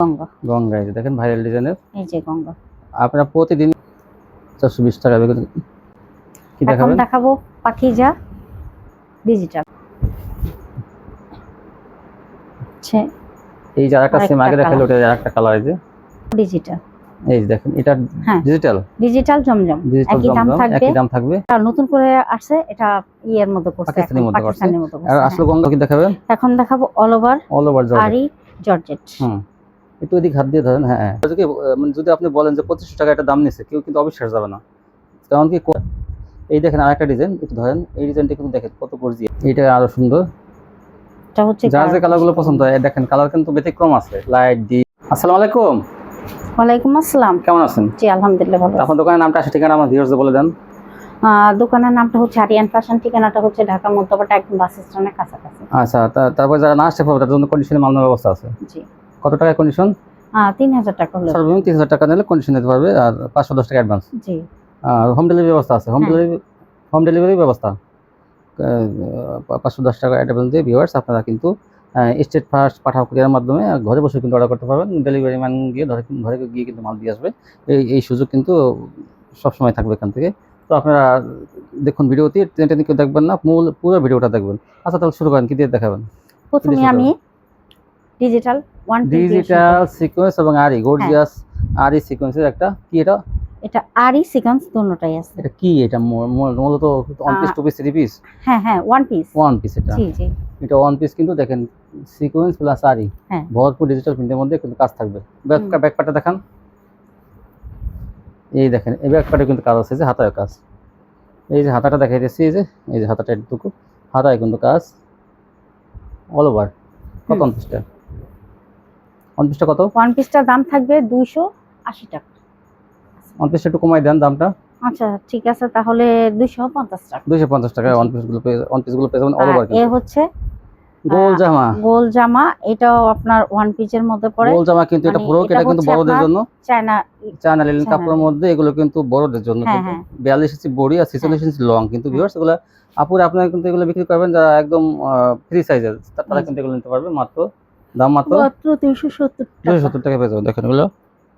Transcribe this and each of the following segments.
গঙ্গা গঙ্গা এই যে দেখেন ভাইরাল ডিজাইনের। এই যে গঙ্গা আপনারা প্রতিদিন 420 টাকা বেগুন কি এখন দেখাবেন? দেখাবো পাখিজা ডিজিটাল। এই যে আরেকটা সেম আগে আরেকটা দেখালো, ওটা আরেকটা কালার এই যে ডিজিটাল। এই যে দেখেন এটা হ্যাঁ ডিজিটাল ডিজিটাল জমজম একই দাম থাকবে। একই দাম থাকবে। আর নতুন করে আসছে এটা ইয়ের মধ্যে করছে, পাকিস্তানি মধ্যে করছে। পাকিস্তানের মধ্যে আর করছে। আসলে গঙ্গা কি দেখাবেন? এখন দেখাবো অল ওভার জর্জেট। আরি জর্জেট। একটু ওদিক হাত দিয়ে ধরেন। হ্যাঁ মানে যদি আপনি বলেন যে 2500 টাকা এটা দাম নিছে, কেউ কিন্তু অবিশ্বাস যাবে না। কারণ কি এই দেখেন আরেকটা ডিজাইন, একটু ধরেন এই ডিজাইনটা কিন্তু দেখেন কত গর্জিয়াস। এইটা আরো সুন্দর। এটা হচ্ছে যার যে কালারগুলো পছন্দ হয় দেখেন, কালার কিন্তু ব্যতিক্রম আছে লাইট দি। আসসালামু আলাইকুম। ওয়ালাইকুম আসসালাম। কেমন আছেন? জি আলহামদুলিল্লাহ ভালো। আপনার দোকানের নামটা আছে, ঠিকানা আমার ভিউয়ার্সদের বলে দেন। দোকানের নামটা হচ্ছে আরিয়ান ফ্যাশন, ঠিকানাটা হচ্ছে ঢাকা মধ্যপাড়া একদম বাস স্ট্যান্ডের কাছাকাছি। আচ্ছা, তারপর যারা না আসতে পারবে তার জন্য কন্ডিশনে মাল নেওয়ার ব্যবস্থা আছে। জি। কত টাকা কন্ডিশন? 3000 টাকা হলো। সর্বনিম্ন 3000 টাকা নিলে কন্ডিশন দিতে পারবে, আর 510 টাকা অ্যাডভান্স। জি। আর হোম ডেলিভারি ব্যবস্থা আছে। হোম ডেলিভারি ব্যবস্থা 510 টাকা অ্যাডভান্স দিয়ে ভিউয়ার্স আপনারা কিন্তু স্টেট ফার্স্ট পাঠাও কুরিয়ারের মাধ্যমে ঘরে বসে কিন্তু অর্ডার করতে পারবেন। ডেলিভারি ম্যান গিয়ে ঘরে গিয়ে কিন্তু মাল দিয়ে আসবে। এই সুযোগ কিন্তু সবসময় থাকবে এখান থেকে। তো আপনারা দেখুন ভিডিওটি, টেনে কেউ দেখবেন না, পুরো ভিডিওটা দেখবেন। আচ্ছা তাহলে শুরু করেন, কি দিয়ে দেখাবেন? প্রথমে আমি ডিজিটাল সিকোয়েন্স এবং আরি গর্জিয়াস আরি সিকোয়েন্সের একটা কি এটা আরি সিকোয়েন্স দুটোটাই আছে। এটা কি? এটা মূলত one piece, two piece, three piece? হ্যাঁ ওয়ান পিস। এটা জি জি এটা ওয়ান পিস কিন্তু দেখেন সিকোয়েন্স প্লাস আরি ভরপুর ডিজিটাল প্রিন্টের মধ্যে কিন্তু কাজ থাকবে। ব্যাক পার্টটা দেখান। এই দেখেন এই ব্যাক পার্টে কিন্তু কাজ আছে, যে হাতায় কাজ। এই যে হাতাটা দেখাই দিচ্ছি, এই যে হাতাটা একটুকু হাতায় কিন্তু কাজ অল ওভার। কত ওয়ান পিসটা কত? ওয়ান পিসটার দাম থাকবে 280 টাকা। ওয়ান পিসটা একটু কমাই দেন দামটা। আচ্ছা ঠিক আছে, তাহলে 250 টাকা। 250 টাকা ওয়ান পিসগুলো পেয়ে যাবেন অল ওভার। এ হচ্ছে গোল জামা, এটাও আপনার ওয়ান পিসের মধ্যে পড়ে। গোল জামা কিন্তু এটা পুরো, এটা কিন্তু বড়দের জন্য। চায়না লিনেন কাপড়ের মধ্যে এগুলো কিন্তু বড়দের জন্য। 42 ইঞ্চি বডি আর 46 ইঞ্চি লং কিন্তু ভিউয়ার্স। এগুলো আপুরা আপনারা কিন্তু এগুলো বিক্রি করবেন যারা একদম ফ্রি সাইজের, তারা কিন্তু এগুলো নিতে পারবে মাত্র 270 টাকা পেয়ে যাবেন। দেখেন এগুলো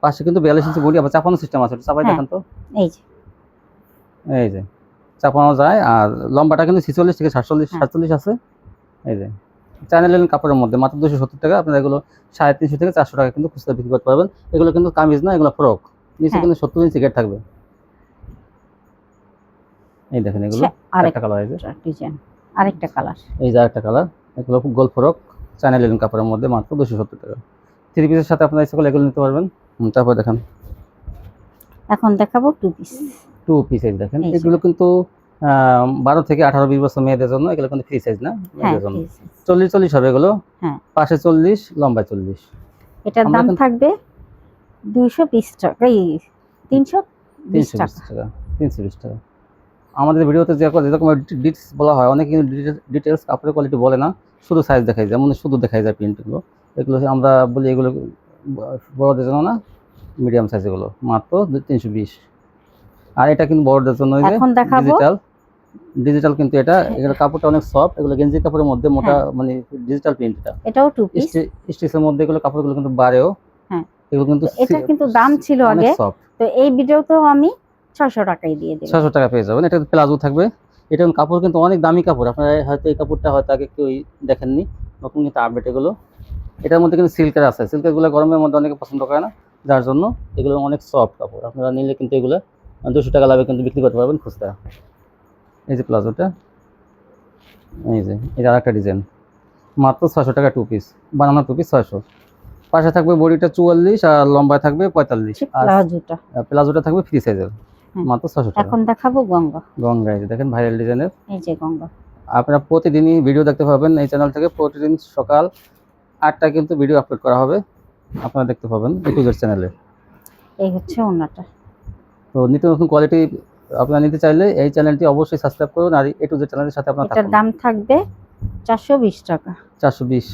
পাশে কিন্তু 42 ইঞ্চি বডি, আবার চাপানো সিস্টেম আছে। চাপাই দেখেন তো, এই যে চাপানো যায়। আর লম্বাটা কিন্তু 46 থেকে 47 আছে। এই যে চায়না লিনেন কাপড়ের মধ্যে মাত্র 270 টাকা। আপনারা এগুলো 350 থেকে 400 টাকা কিন্তু খুচরা বিক্রি করতে পারবেন। এগুলো কিন্তু কামিজ না, এগুলো ফ্রক। নিচে কিন্তু 70 ইঞ্চি গেট থাকবে। এই দেখেন এগুলো আরেকটা কালার, এই যে ডিজাইন আরেকটা কালার, এই যে আরেকটা কালার। এগুলো গোল ফ্রক চায়না লিনেন কাপড়ের মধ্যে মাত্র 270 টাকা। থ্রি পিসের সাথে আপনারা ইচ্ছা করলে এগুলো নিতে পারবেন। তারপর দেখেন এখন দেখাবো টু পিস। এই দেখেন এগুলো কিন্তু 12 থেকে 18-20 বছর মেয়েদের জন্য। এগুলো কিন্তু ফ্রি সাইজ না, মেয়েদের জন্য 40 হবে এগুলো। পাশে 40, লম্বায় 40। এটার দাম থাকবে 220 টাকা, 320 টাকা। 320 টাকা। আমাদের ভিডিওতে যেরকম ডিটেলস বলা হয়, অনেক কিন্তু ডিটেলস কাপড়ের কোয়ালিটি বলে না, শুধু সাইজ দেখাই যায়, মানে শুধু দেখাই যায় প্রিন্টগুলো। এগুলো আমরা বলি এগুলো বড়দের জন্য না, মিডিয়াম সাইজ। এগুলো মাত্র 320। আর এটা কিন্তু বড়দের জন্য। ডিজিটাল কিন্তু এটা কাপড়টা অনেক সফট। এগুলো গেঞ্জি কাপড়ের মধ্যে মোটা, মানে ডিজিটাল প্রিন্ট। এটাও টু পিস স্টিচের মধ্যে এগুলো কাপড়গুলো কিন্তু বাড়েও। এগুলো কিন্তু এটা কিন্তু দাম ছিল আগে, তো এই ভিডিওতেও আমি 600 টাকায় দিয়ে দেব। 600 টাকা পেয়ে যাবেন। এটা প্লাজো থাকবে। এটা কাপড় কিন্তু অনেক দামি কাপড়। আপনারা হয়তো এই কাপড়টা হয়তো আগে কেউ দেখেননি, নতুন কিন্তু আপডেট এগুলো। এটার মধ্যে কিন্তু সিল্কের আছে। সিল্কেরগুলো গরমের মধ্যে অনেকে পছন্দ করে না, যার জন্য এগুলো অনেক সফট কাপড়। আপনারা নিলে কিন্তু এগুলো 200 টাকা লাভে কিন্তু বিক্রি করতে পারবেন খুচরা। এই যে প্লাজোটা, এই যে এটা আরেকটা ডিজাইন, মাত্র 600 টাকা টু পিস। বানানো টু পিস 600। পাশে থাকবে বডিটা 44 আর লম্বায় থাকবে 45। আর প্লাজোটা থাকবে ফ্রি সাইজের, মাত্র 600 টাকা। এখন দেখাবো গঙ্গা। এই যে দেখেন ভাইরাল ডিজাইনের। এই যে গঙ্গা। আপনারা প্রতিদিনই ভিডিও দেখতে পাবেন এই চ্যানেল থেকে। প্রতিদিন সকাল 8টায় কিন্তু ভিডিও আপলোড করা হবে, আপনারা দেখতে পাবেন ইউটিউবের চ্যানেলে। এই হচ্ছে ওন্নাটা। তো নিত্য নতুন কোয়ালিটি আপনারা নিতে চাইলে এই চ্যানেলটি অবশ্যই সাবস্ক্রাইব করুন। আর এ টু জেড চ্যানেলের সাথে আপনারা থাকুন। এটার দাম থাকবে 420 টাকা। 420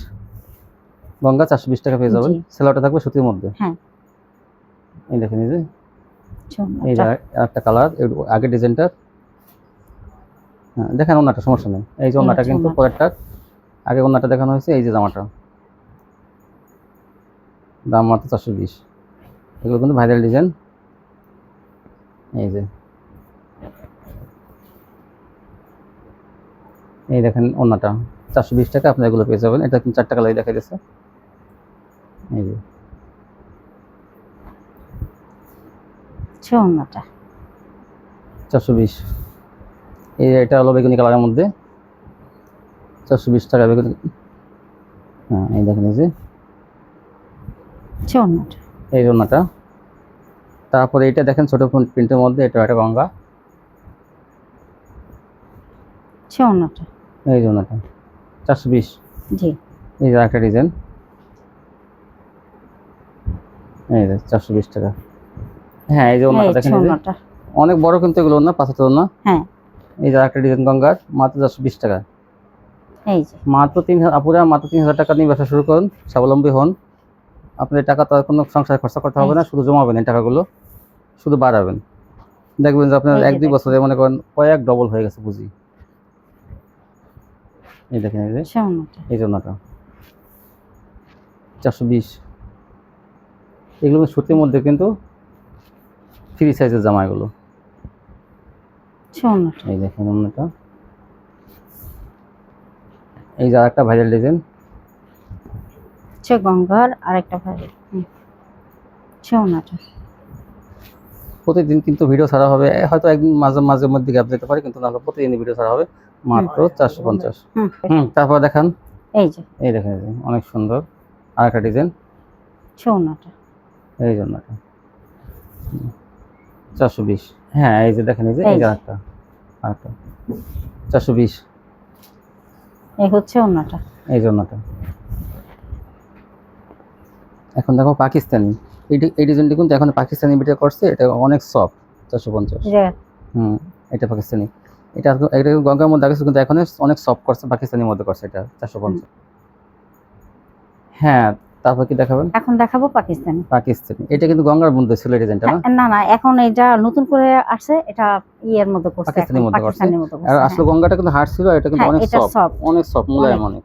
গঙ্গা 420 টাকা পেয়ে যাবেন। সেলারটা থাকবে সুতির মধ্যে। এই দেখেন এই যে একটা কালার, আগে ডিজাইনটা দেখেন। ওন্নাটা সমস্যা নেই। এই যে ওন্নাটা কিন্তু পরেরটা, আগে ওন্নাটা দেখানো হয়েছে। এই যে জামাটা দাম মাত্র 420। এগুলো কিন্তু ভাইরাল ডিজাইন। এই যে এই দেখেন ওন্নাটা 420 টাকা আপনি এগুলো পেয়ে যাবেন। এটা কিন্তু 4টা কালারই দেখা যাচ্ছে। এই যে ওন্নাটা 420। এটা হলো বেগুনি কালারের মধ্যে 420 টাকা বেগুনি। হ্যাঁ এই দেখেন এই যে ওন্নাটা এই ওন্নাটা। তারপরে এটা দেখেন ছোট প্রিন্টের মধ্যে, এটা একটা গঙ্গা। ওন্নাটা এই ওন্নাটা 420। জি এই যে একটা ডিজাইন, এই যে 420 টাকা। হ্যাঁ এই যে ওন্নাটা দেখেন, এই যে ওন্নাটা অনেক বড় কিন্তু এগুলো না, 5 হাতের না। হ্যাঁ এই যে একটা ডিজাইন গঙ্গার, মাত্র 420 টাকা। এই যে মাত্র 3000, আপুরা মাত্র 3000 টাকা নিয়ে ব্যবসা শুরু করুন, স্বাবলম্বী হন। আপনার টাকা তো আর কোনো সংসারে খরচা করতে হবে না, শুধু জমাবেন এই টাকাগুলো, শুধু বাড়াবেন। দেখবেন যে আপনার এই যে 1-2 দেখেন। বছরে মনে করেন কয়েক ডবল হয়ে গেছে পুঁজি। এই দেখেন এই যে ওন্নাটা এই জন্যটা 420। এগুলো সুতির মধ্যে কিন্তু ফ্রি সাইজের জামা এগুলো। ওন্নাটা এই দেখেন অন্যটা। এই যে আরেকটা ভাইরাল ডিজাইন, গঙ্গার আরেকটা ভাই ওন্নাটা প্রতিদিন কিন্তু ভিডিও ছাড়া হবে, হয়তো একদিন মাঝে মাঝে মধ্যে গ্যাপ যেতে পারে, কিন্তু নাহলে প্রতিদিন ভিডিও ছাড়া হবে। মাত্র 450। তারপর দেখান, এই যে এই দেখেন এই যে অনেক সুন্দর আরেকটা ডিজাইন। ওন্নাটা এই জন্যটা 420। হ্যাঁ এই যে দেখেন এই যে এই যে আরেকটা 420। এই হচ্ছে ওন্নাটা এই জন্যটা। এখন দেখো পাকিস্তানি, এই ডিজাইনটি কিন্তু এখন পাকিস্তানি বিটা করছে, এটা অনেক সফট। 450। এটা পাকিস্তানি। এটা গঙ্গার মধ্যে আছে, কিন্তু এখন অনেক সফট করছে, পাকিস্তানির মধ্যে করছে, এটা 450। হ্যাঁ তারপর কি দেখাবেন? এখন দেখাবো পাকিস্তানি। এটা কিন্তু গঙ্গার মধ্যে ছিল এই ডিজাইনটা না? না না, এখন এটা নতুন করে আসছে, এটা ইয়ের মধ্যে করছে, পাকিস্তানির মধ্যে করছে। পাকিস্তানের মধ্যে করছে। আর আসলে গঙ্গাটা কিন্তু হার্ড ছিল, এটা কিন্তু অনেক এটা সফট, সফট অনেক সফট, মোলায়েম অনেক,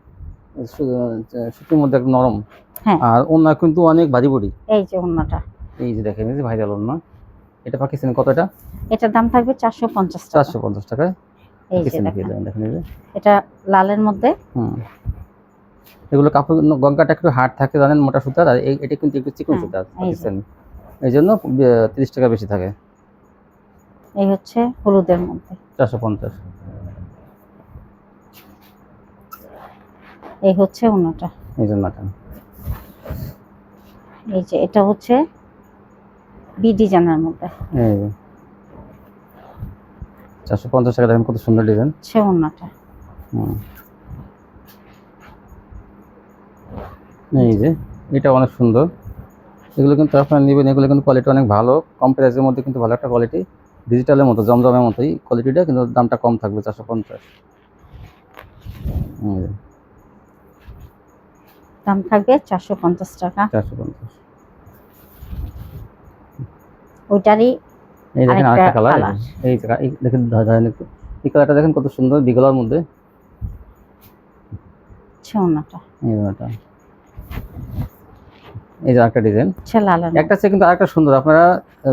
সুতির মধ্যে একদম নরম। হ্যাঁ আর ওন্না কিন্তু অনেক ভারী বড়ি। এই যে ওন্নাটা, এই যে দেখেন এই যে ভাইরাল ওন্না। এটা পাকিস্তানি, কত এটা? এটার দাম থাকবে 450 টাকা। 450 টাকায় এই যে পাকিস্তানি দেখেন, দেখেন এই যে। এটা লালের মধ্যে। এগুলো কাপড় গঙ্গাটা একটু হার্ড থাকে জানেন, মোটা সুতার, আর এটা কিন্তু একটু চিকন সুতার পাকিস্তানি, এই জন্য 30 টাকা বেশি থাকে। এই হচ্ছে হলুদের মধ্যে 450। এই হচ্ছে ওন্নাটা, এই জন্যটা। এই যে এটা হচ্ছে বি ডিজাইনের মধ্যে। এই যে 450 টাকা, দেখেন কত সুন্দর ডিজাইন। ওন্নাটা এই যে এটা অনেক সুন্দর। এগুলো কিন্তু আপনারা নেবেন, এগুলো কিন্তু কোয়ালিটি অনেক ভালো, কম প্রাইসের মধ্যে কিন্তু ভালো একটা কোয়ালিটি, ডিজিটালের মতো জমজমের মতোই কোয়ালিটিটা, কিন্তু দামটা কম থাকবে 450। দাম থাকবে 450 টাকা। 450। ওইটারই এই দেখেন আরেকটা কালার, কালার। এই দেখেন ধরেন একটু, এই কালারটা দেখেন কত সুন্দর, বিগলার মধ্যে। ওন্নাটা এই ওন্নাটা। এই যে আরেকটা ডিজাইন, লালের একটা চেয়ে কিন্তু আরেকটা সুন্দর। আপনারা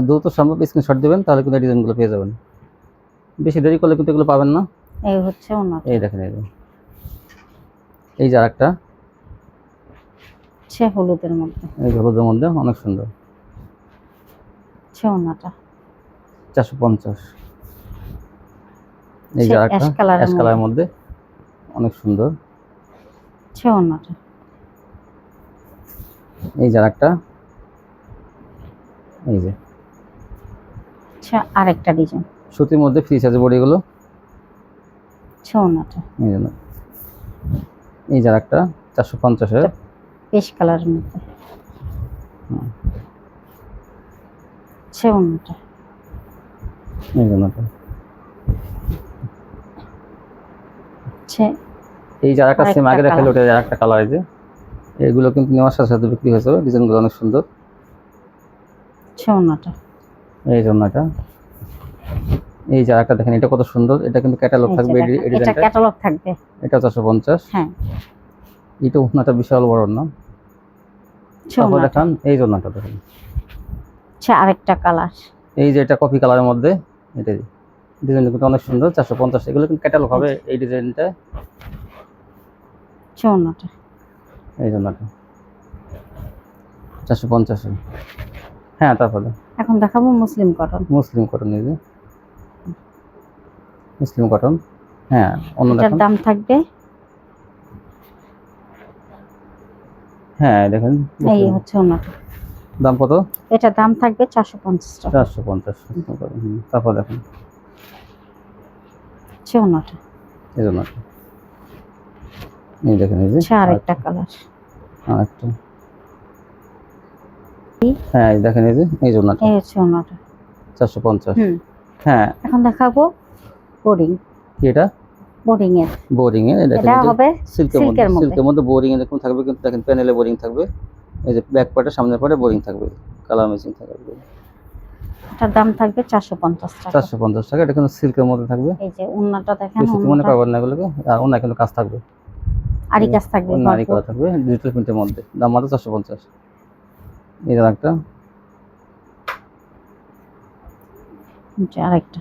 দ্রুত সম্ভব স্ক্রিনশট দিবেন, তাহলে কিন্তু ডিজাইনগুলো পেয়ে যাবেন। বেশি দেরি করলে কিন্তু এগুলো পাবেন না। এই হচ্ছে ওন্নাটা, এই দেখেন এই যে এই যে আরেকটা হলুদের মধ্যে। এই হলুদের মধ্যে অনেক সুন্দর। ওন্নাটা 450। এই যে আরেকটা অ্যাশ কালারের মধ্যে অনেক সুন্দর। ওন্নাটা এই যে আরেকটা, এই যে আরেকটা ডিজাইন সুতির মধ্যে ফ্রি সাইজের বডিগুলো। ওন্নাটা এই জন্য এই যে আরেকটা 450-এর পেশ কালারের মধ্যে। ওন্নাটা এই জন্যটা। এই যে আরেকটা সেম আগে দেখালো, ওটা আরেকটা কালার। এই যে এগুলো কিন্তু নেওয়ার সাথে সাথে বিক্রি হয়ে যাবে, ডিজাইনগুলো অনেক সুন্দর। ওন্নাটা এই জন্যটা। এই যে আরেকটা দেখেন, এটা কত সুন্দর, এটা কিন্তু ক্যাটালগ থাকবে, এটা ক্যাটালগ থাকবে। এটা 450। হ্যাঁ এটা ওন্নাটা বিশাল বড় না, তারপর ওড়নাটা। দেখান এই জন্যটা দেখেন, আচ্ছা আরেকটা কালার। এই যে এটা কফি কালারের মধ্যে, এটা ডিজাইনটা কিন্তু অনেক সুন্দর। 450, এগুলো কিন্তু ক্যাটালগ হবে এই ডিজাইনটা। আচ্ছা ওড়নাটা। এই জন্যটা 450। হ্যাঁ, তারপরে এখন দেখাবো মুসলিম কটন। মুসলিম কটন, এই যে মুসলিম কটন। হ্যাঁ, অন্য এটার দেখুন। দাম থাকবে, হ্যাঁ দেখেন, এই হচ্ছে ওড়নাটা। দাম কত? এটার দাম থাকবে 450 টাকা। 450। তারপর দেখুন আচ্ছা ওড়নাটা। এই জন্যটা, এই দেখেন, এই যে আচ্ছা আরেকটা কালার। আরেকটা। হ্যাঁ, এই দেখেন, এই যে এই জন্যটা এই হচ্ছে ওড়নাটা। 450। হুম। হ্যাঁ, এখন দেখাবো বোরিং। কি এটা? বোরিং এর। বোরিং এ দেখেন, এটা হবে সিল্কের মধ্যে, সিল্কের মধ্যে। সিল্কের মধ্যে বোরিং এরকম থাকবে কিন্তু দেখেন, প্যানেলে বোরিং থাকবে। এই যে ব্যাক পার্টে, সামনের পার্টে বোরিং থাকবে, কালার ম্যাচিং থাকবে। এটার দাম থাকবে 450 টাকা। 450 টাকা। এটা কিন্তু সিল্কের মধ্যে থাকবে। এই যে ওড়নাটা দেখেন, বেশি মনে ওড়নাটা পারবেন না এগুলোকে। আর অন্য কিন্তু কাজ থাকবে, আরি কাজ থাকবে অন্য আরি ভরপুর। করা থাকবে ডিজিটাল প্রিন্টের মধ্যে। দাম মাত্র 450। এই যে একটা, আচ্ছা আরেকটা।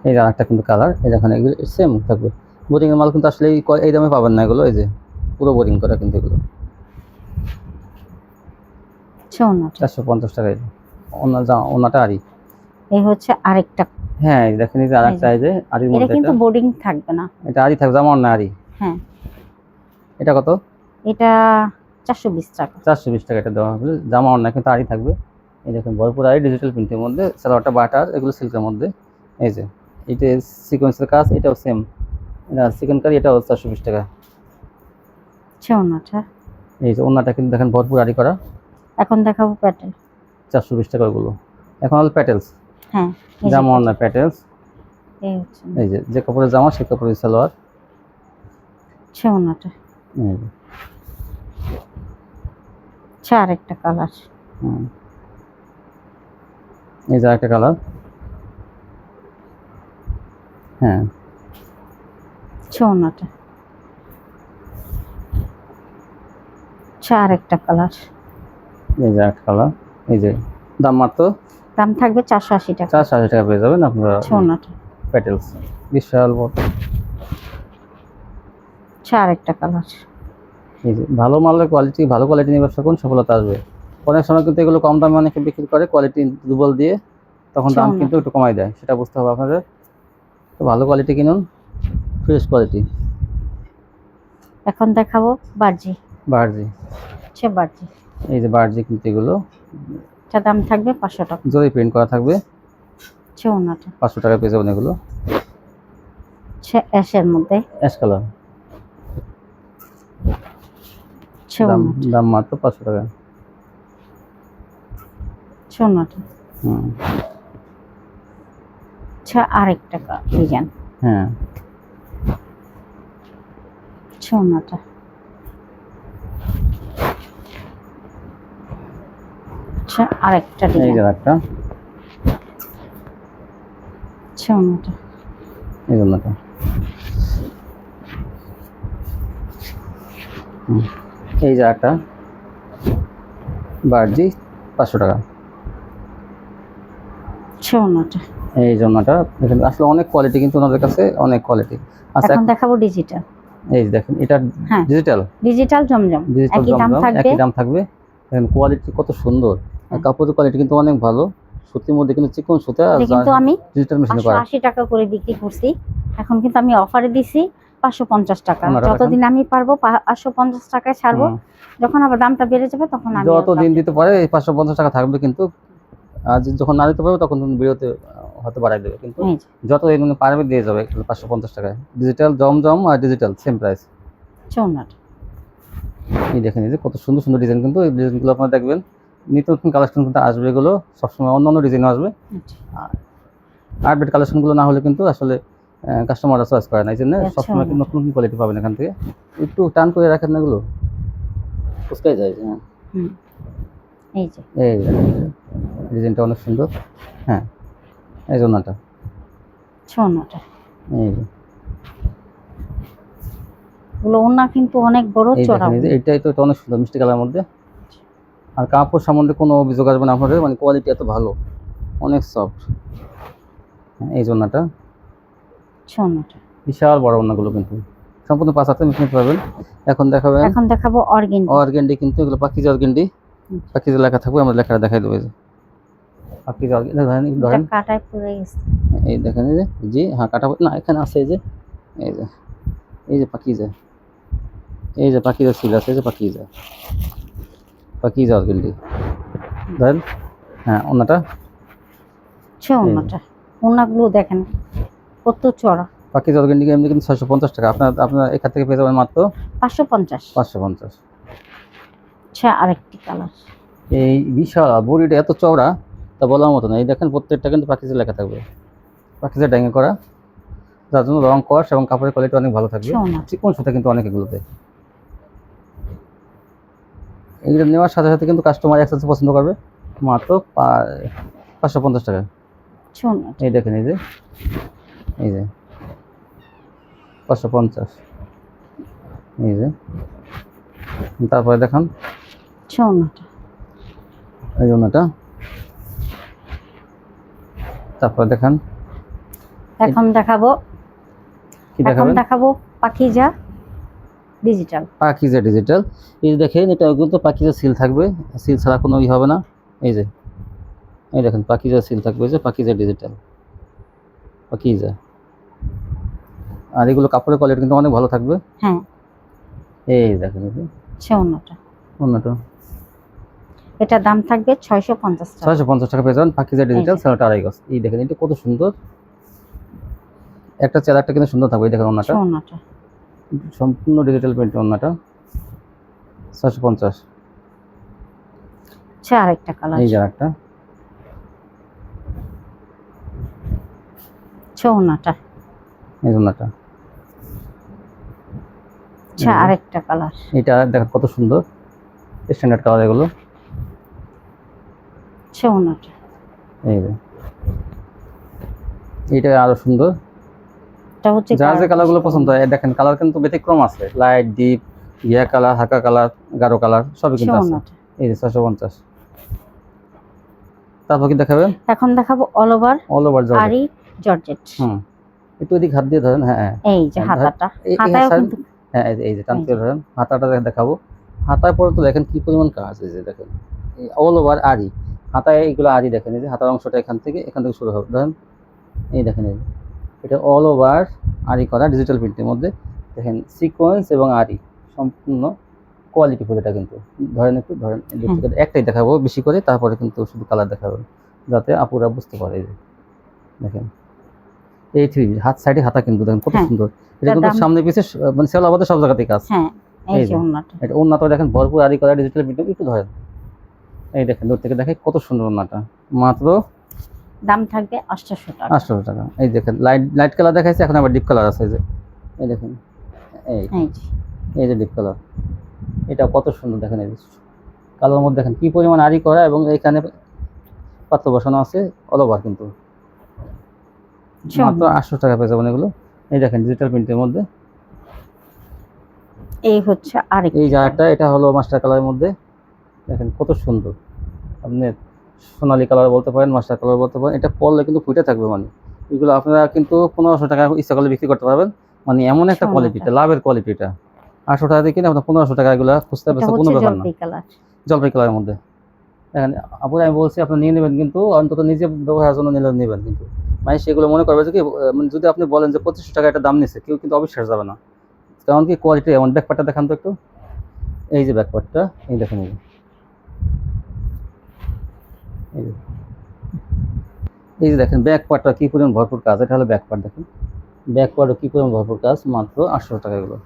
এই যে আরেকটা কিন্তু কালার। এই দেখেন, এগুলো সেম থাকবে। বোরিং এর মাল কিন্তু আসলে এই দামে পাবেন না এগুলো। এই যে পুরো বোরিং করা কিন্তু এগুলো আচ্ছা ওড়নাটা। 450 টাকায়। ওনাটা আরি। এই হচ্ছে আরেকটা। হ্যাঁ, এই দেখেন, এই যে আরেকটা, এই যে আরির এটা মধ্যে কিন্তু এটা। বোর্ডিং থাকবে না। এটা আরি থাকবে, জামা না আরি। হ্যাঁ, এটা কত? এটা 420 টাকা। 420 টাকা এটা দেওয়া হবে। জামা অন্য কিন্তু আরি থাকবে। এই দেখেন, ভরপুর আরি ডিজিটাল প্রিন্টের মধ্যে। সালোয়ারটা বাটার, এগুলো সিল্কের মধ্যে। এই যে এইটা সিকোয়েন্সের কাজ, এটাও সেম। এটা চিকেন কারি, এটাও 420 টাকা। আচ্ছা ওড়নাটা। এই যে ওন্নাটা কিন্তু দেখেন ভরপুর আরি করা। এখন দেখাবো প্যাটেল। 420 টাকা ওগুলো। এখন হলো প্যাটেলস, হ্যাঁ, এই যে জামা অন্য প্যাটেলস। এই হচ্ছে। এই যে কাপড়ের জামা, সেই কাপড়ের সালোয়ার। আচ্ছা ওড়নাটা। এই যে, আচ্ছা আরেকটা কালার। হুম। এই যে একটা কালার। হ্যাঁ, আচ্ছা ওড়নাটা। আচ্ছা আরেকটা কালার। এই যে একটা কালার। এই যে দাম মাত্র দাম থাকবে 480 টাকা। 480 টাকা পেয়ে যাবেন আপনারা আচ্ছা ওড়নাটা। প্যাটেলস, বিশাল বড়। আচ্ছা আরেকটা কালার। এই যে ভালো মালের কোয়ালিটি, ভালো কোয়ালিটি নিয়ে ব্যবসা করুন, সফলতা আসবে। অনেক সময় কিন্তু এগুলো কম দামে অনেকে বিক্রি করে, কোয়ালিটি দুর্বল দিয়ে, তখন দাম কিন্তু একটু কমাই দেয়। সেটা বুঝতে হবে আপনাদের। তো ভালো কোয়ালিটি কিনুন, ফ্রেশ কোয়ালিটি। এখন দেখাবো বার্জি। বার্জি। আচ্ছা বার্জি। এই যে বার্জি কিন্তু এগুলো এটা দাম থাকবে 500 টাকা। জরি প্রিন্ট করা থাকবে। আচ্ছা ওড়নাটা। 500 টাকা পেয়ে যাবেন এগুলো। আচ্ছা অ্যাশের মধ্যে। Ash colour. আচ্ছা ওড়নাটা। দাম মাত্র 500 টাকা। আচ্ছা ওড়নাটা। হুম। আচ্ছা আরেকটা ডিজাইন। হ্যাঁ, আচ্ছা ওড়নাটা। আচ্ছা আরেকটা এই ডিজাইন। যে একটা, আচ্ছা ওড়নাটা। এই জন্যটা। এই যে একটা বার্জি, 500 টাকা। আচ্ছা ওড়নাটা। এই জন্যটা দেখেন, আসলে অনেক কোয়ালিটি কিন্তু ওনাদের কাছে, অনেক কোয়ালিটি। আচ্ছা, এখন দেখাবো ডিজিটাল। এই যে দেখেন, এটা হ্যাঁ ডিজিটাল। ডিজিটাল জমজম। ডিজিটাল একই দাম জমজম, থাকবে। একই দাম থাকবে। দেখেন কোয়ালিটি কত সুন্দর, আর কাপড়ের কোয়ালিটি কিন্তু অনেক ভালো। সুতির মধ্যে কিন্তু চিকন সুতা, আর এটা কিন্তু আমি ডিজিটাল মেশিনে করা। 580 টাকা করে বিক্রি করছি। এখন কিন্তু আমি অফারে দিছি 550 টাকা। ওনারা যতদিন আমি পারবো 550 টাকায় ছাড়বো। যখন আবার দামটা বেড়ে যাবে তখন আমি যত দিন দিতে পারে এই 550 টাকা থাকবে কিন্তু। আর যখন না দিতে পারবে তখন বিরতি হয়তো বাড়াই দেবে, কিন্তু এই যে যত দিন পারবে দিয়ে যাবে 550 টাকায়। ডিজিটাল জমজম আর ডিজিটাল সেম প্রাইস। চৌনাট। এই দেখেন, এই যে কত সুন্দর সুন্দর ডিজাইন, কিন্তু এই ডিজাইনগুলো আপনারা দেখবেন নিত্য নতুন কালেকশন কিন্তু আসবে। এগুলো সবসময় অন্য অন্য ডিজাইন আসবে। আর্টবেট কালেকশনগুলো না হলে কিন্তু আসলে কাস্টমাররা চয়েস করে না। এই জন্য সবসময় কিন্তু নতুন নতুন কোয়ালিটি পাবেন এখান থেকে। একটু টান করে রাখেন না, এগুলো ফুসকাই যায়। হ্যাঁ, এই যে এই ডিজাইনটা অনেক সুন্দর। হ্যাঁ, এই জন্যটা চৌনাটা। এই যে এগুলো ওনা কিন্তু অনেক বড় এই চড়া। দেখেন এই যে এইটাই তো, এটা অনেক সুন্দর মিষ্টি কালারের মধ্যে। আর কাপড় সম্বন্ধে কোনো অভিযোগ আসবে না আপনাদের, মানে কোয়ালিটি এত ভালো, অনেক সফট। এই যে ওনাটা সোনাটা। বিশাল বড়, ওনাগুলো কিন্তু সম্পূর্ণ 5 হাতে মিশিয়ে নিতে পারবেন। এখন দেখাবেন এখন দেখাবো অর্গেন্ডি। অর্গেন্ডি, কিন্তু এগুলো পাকিজা অর্গেন্ডি। পাকিজা লেখা থাকবে, আমরা লেখাটা দেখাই দেবো। এই যে পাকিজা অর্গেন্ডি ধরেন, ধরেন এটা কাটায় পড়ে গেছে। এই দেখেন এই যে, জি হ্যাঁ কাটা না, এখানে আছে এই যে, এই যে, এই যে পাকিজা, এই যে পাকিজা সিল আছে, এই যে পাকিজা, পাকিজা অর্গেন্ডি ধরেন। হ্যাঁ ওনাটা সোনাটা। ওনাগুলো দেখেন কত চড়া। পাকিজা অর্গেন্ডি এমনি কিন্তু 650 টাকা। আপনার আপনার এখান থেকে পেয়ে যাবেন মাত্র 550। 550। আচ্ছা, আরেকটি কালার। এই বিশাল বডিটা এত চওড়া, তা বলার মতো না। এই দেখেন প্রত্যেকটা কিন্তু পাকিজা লেখা থাকবে, পাকিজা ডাইঙে করা, যার জন্য রং কস এবং কাপড়ের কোয়ালিটি অনেক ভালো থাকবে। সোনা। চিকন সুতা কিন্তু অনেক এগুলোতে। এইগুলো নেওয়ার সাথে সাথে কিন্তু কাস্টমার একসাথে পছন্দ করবে, মাত্র 550 টাকা। সোনা। এই দেখেন এই যে, এই যে 550, এই যে। তারপরে দেখান সোনাটা। এই ওনাটা, তারপরে দেখান এখন দেখাবো, কি এখন দেখাবেন, দেখাবো পাকিজা ডিজিটাল। পাকিজা ডিজিটাল। এই যে দেখেন এটা কিন্তু পাকিজা সিল থাকবে, সিল ছাড়া কোনো ই হবে না। এই যে এই দেখেন পাকিজা সিল থাকবে, এই যে পাকিজা ডিজিটাল, পাকিজা। আর এগুলো কাপড়ের কোয়ালিটি কিন্তু অনেক ভালো থাকবে। হ্যাঁ। এই দেখেন এই যে সোনাটা। ওনাটা এটা দাম থাকবে 650 টাকা। 650 টাকা পেয়ে যাবেন পাকিজা ডিজিটাল, এই যে। সেটা আড়াই গজ। এই দেখেন এটা কত সুন্দর, একটা চেলারটা কিন্তু সুন্দর থাকবে। এই দেখেন ওনাটা সোনাটা। সম্পূর্ণ ডিজিটাল প্রিন্ট, ওনাটা 650। আচ্ছা, আরেকটা কালার। এই যে একটা সোনাটা। এই ওনাটা, আচ্ছা, আরেকটা কালার। এটা দেখেন কত সুন্দর স্ট্যান্ডার্ড কালার এগুলো। সোনাটা। এই যে এইটা আরো সুন্দর, এটা হচ্ছে যার যে কালারগুলো পছন্দ হয়। দেখেন কালার কিন্তু ব্যতিক্রম আছে, লাইট, ডিপ, ঘিয়া কালার, হালকা কালার, গাঢ় কালার সবই কিন্তু আছে। সোনাটা। এই যে 650। তারপর কি দেখাবেন, এখন দেখাবো all over all over georgette. আরি জর্জেট। একটু এদিক হাত দিয়ে ধরেন, হ্যাঁ এই যে হাতাটা, এই হাতায়ও side- কিন্তু হ্যাঁ এই যে টান দিয়ে ধরেন, হাতাটা দেখাবো। হাতার পরে তো দেখেন কি পরিমাণ কাজ, এই যে দেখেন অল ওভার আরি, হাতায় এইগুলো আরি দেখেন। এই যে হাতার অংশটা এখান থেকে শুরু হবে, ধরেন এই দেখেন এই যে, এটা অল ওভার আরি করা ডিজিটাল প্রিন্টের মধ্যে। দেখেন সিকোয়েন্স এবং আরি সম্পূর্ণ কোয়ালিটি ফুল। এটা কিন্তু ধরেন একটু ধরেন, একটাই দেখাবো বেশি করে, তারপরে কিন্তু শুধু কালার দেখাবেন যাতে আপুরা বুঝতে পারে। এই যে দেখেন এই থ্রি হাত সাইডে হাতা কিন্তু দেখেন কত হ্যাঁ, সুন্দর। এটা কিন্তু দাম- সামনে পিছে মানে সেল আবাদে সব জায়গাতেই কাজ। হ্যাঁ, এই এই যে যে। ওন্নাটা। এটা ওন্নাটা দেখেন ভরপুর আরি করা ডিজিটাল প্রিন্ট, একটু ধরেন এই দেখেন দূর থেকে দেখে কত সুন্দর ওন্নাটা, মাত্র দাম থাকবে 800 টাকা। 800 টাকা। এই দেখেন লাইট লাইট কালার দেখাইছে, এখন আবার ডিপ কালার আছে। এই যে এই দেখেন এই এই যে এই যে ডিপ কালার, এটা কত সুন্দর দেখেন। এই যে কালোর মধ্যে দেখেন কি পরিমাণ আরি করা, এবং এইখানে পাতল বসানো আছে অল ওভার কিন্তু। মাত্র 800 টাকা পেয়ে যাবেন এগুলো। এই দেখেন ডিজিটাল প্রিন্টের মধ্যে। এই হচ্ছে আরেক। এই জায়গাটা এটা হলো মাস্টার কালারের মধ্যে, দেখেন কত সুন্দর। আপনি সোনালী কালার বলতে পারেন, মাস্টার কালার বলতে পারেন। এটা পরলে কিন্তু ফুটে থাকবে, মানে এগুলো আপনারা কিন্তু 1500 টাকা ইচ্ছা করলে বিক্রি করতে পারবেন। মানে এমন একটা কোয়ালিটি, এটা লাভের কোয়ালিটি। এটা 800 টাকা দিয়ে কিনে আপনার 1500 টাকা এগুলো খুঁজতে এটা বেচা কোনো হচ্ছে ব্যাপার না। জলপাই কালার। জলপাই কালারের মধ্যে দেখেন আপুরা, আমি বলছি আপনি নিয়ে নেবেন, কিন্তু অন্তত নিজে ব্যবহারের জন্য নিলে নেবেন। কিন্তু মানে সেগুলো মনে করবে যে কি, মানে যদি আপনি বলেন যে 2500 টাকা এটা দাম নিচ্ছে, কেউ কিন্তু অবিশ্বাস যাবে না, কারণ কি কোয়ালিটি এমন। ব্যাকপার্টটা দেখান তো একটু, এই যে ব্যাকপার্টটা, এই দেখেন এই যে, এই যে এই যে দেখেন ব্যাকপার্টটা কি পরিমাণ ভরপুর কাজ। এটা হলো ব্যাকপার্ট, দেখেন ব্যাকপার্টও কি পরিমাণ ভরপুর কাজ, মাত্র 800 টাকা এগুলো।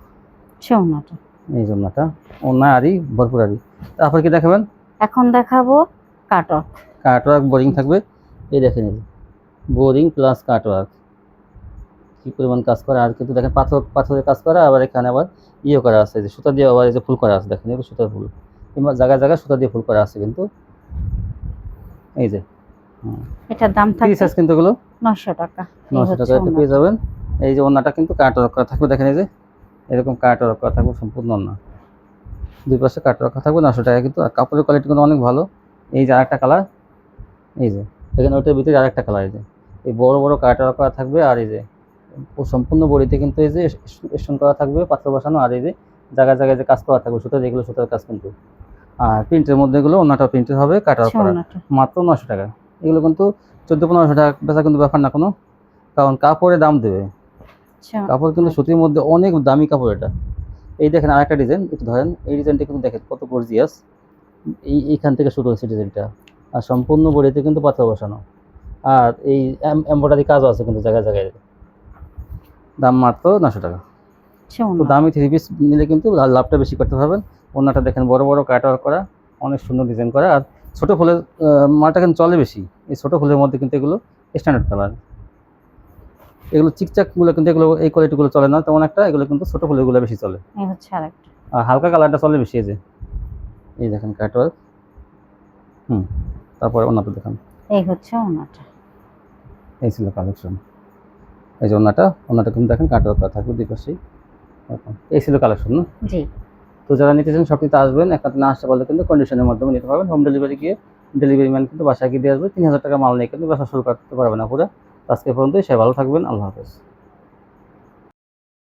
সোনাটা। এই জন্যটা অন্য আরি ভরপুর আরি। তারপর কি দেখাবেন, এখন দেখাবো কাটওয়ার্ক। কাটওয়ার্ক বোরিং থাকবে। এই দেখেন এই বোরিং প্লাস কাটওয়ার্ক কি পরিমাণ কাজ করা। আর কিন্তু দেখেন পাথরের কাজ করা, আবার এখানে আবার ইয়ে করা আছে, যে সুতা দিয়ে আবার এই যে ফুল করা আছে। দেখেন এগুলো সুতার ফুল, কিংবা জায়গায় জায়গায় সুতা দিয়ে ফুল করা আছে কিন্তু। এই যে এটার দাম থাকবে পিস কিন্তু এগুলো 900 টাকা। 900 টাকা এটা পেয়ে যাবেন। এই যে ওন্নাটা কিন্তু কাটওয়ার্ক করা থাকবে, দেখেন এই যে এরকম কাট রাখা থাকবে সম্পূর্ণ না, দুই পাশে কাট রাখা থাকবে 900 টাকা কিন্তু। আর কাপড়ের কোয়ালিটি কিন্তু অনেক ভালো। এই যে আরেকটা কালার, এই যে এখানে ওইটার ভিতরে আরেকটা কালার, এই যে এই বড় বড় কাট রাখা থাকবে। আর এই যে ও সম্পূর্ণ বডিতে কিন্তু এই যে স্টোন করা থাকবে, পাথর বসানো। আর এই যে জায়গায় জায়গায় যে কাজ করা থাকবে সুতার, এগুলো সুতার কাজ কিন্তু। আর প্রিন্টের মধ্যে এগুলো অন্যটা প্রিন্টের হবে, কাটার আচ্ছা, করা, ওনাটা মাত্র 900 টাকা। এগুলো কিন্তু 1400-1500 টাকা বেচা কিন্তু ব্যাপার না কোনো, কারণ কাপড়ে দাম দেবে। আচ্ছা কাপড় কিন্তু সুতির মধ্যে অনেক দামি কাপড় এটা। এই দেখেন আরেকটা ডিজাইন, একটু ধরেন এই ডিজাইনটা কিন্তু দেখেন কত গর্জিয়াস। এইখান থেকে শুরু হয়েছে ডিজাইনটা। আর সম্পূর্ণ বডিতে কিন্তু পাথর বসানো। আর এই এমব্রয়ডারি কাজও আছে কিন্তু জায়গায় জায়গায়। দাম মাত্র 900 টাকা। আচ্ছা তো ওনা দামি 3 পিস নিলে কিন্তু লাভটা বেশি করতে পারবেন। ওনাটা দেখেন বড় বড় কাটওয়ার্ক করা, অনেক সুন্দর ডিজাইন করা। আর ছোটো ফুলের মালটা কিন্তু চলে বেশি। এই ছোটো ফুলের মধ্যে কিন্তু এগুলো স্ট্যান্ডার্ড কালার। এগুলো চিকচাকগুলো কিন্তু এগুলো এই কোয়ালিটিগুলো চলে না তেমন একটা, এগুলো কিন্তু ছোটো ফুলেরগুলো বেশি চলে। এই হচ্ছে আরেকটা। আর হালকা কালারটা চলে বেশি। এই দেখেন কাটওয়ার্ক। তারপরে ওনাটা দেখেন, এই হচ্ছে ওনাটা। এই ছিল কালেকশন। এই যে ওনাটা কিন্তু দেখেন কাটওয়ার্ক করা থাকবে দুই পাশেই। এই ছিল কালেকশন না। জি। তো যারা নিতে চান শপটিতে আসবেন, একসাথে না আসতে পারলে কিন্তু কন্ডিশনের মাধ্যমে নিতে পারবেন। হোম ডেলিভারি গিয়ে ডেলিভারি ম্যান কিন্তু বাসায় গিয়ে দিয়ে আসবে। 3000 টাকা মাল নিয়ে কিন্তু ব্যবসা শুরু করতে পারবেন না পুরো। আজকে পর্যন্তই, সবাই ভালো থাকবেন। আল্লাহ হাফেজ।